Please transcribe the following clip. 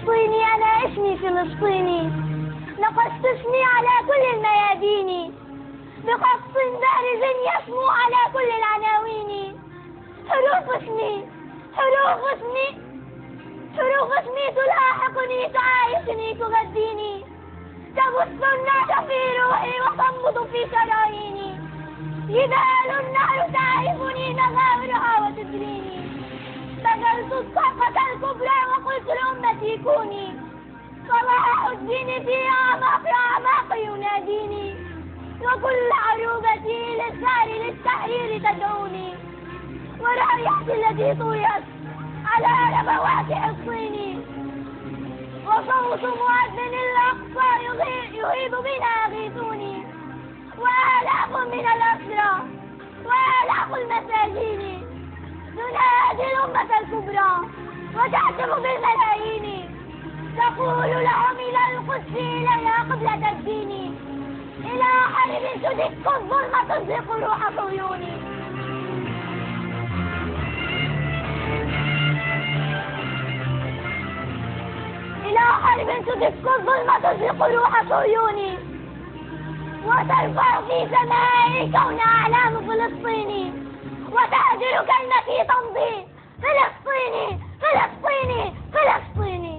فلسطيني أنا اسمي فلسطيني، نقشت اسمي على كل الميادين، بقص بارز يسمو على كل العناوين. حروف اسمي حروف اسمي حروف اسمي تلاحقني تعايشني تغذيني، تبث النار في روحي وتنبض في شراييني. جبال النار تعرفني مغامرها وتدريني، بذلت الطاقة الكبرى وقلت لأمتي كوني، صلاح الدين في أعماق يناديني، وكل عروبتي للثار للتحرير تدعوني، ورائحتي التي طويت على ربوات حصيني، وصوت مؤذن الأقصى يهيب بنا أغيثوني، وآلاف من الأسرى وآلاف المساجين تنادي الأمة الكبرى وتعتم بالملايين، تقول لهم إلى القدس إلينا قبلة الدين، إلى حرب تدك الظلم تزهق روح صهيوني. إلى حرب تدك الظلم تزهق روح صهيوني، وترفع في سماء كون أعلام فلسطيني، وتهجر كلمتي تمضي فلسطيني فلسطيني فلسطيني.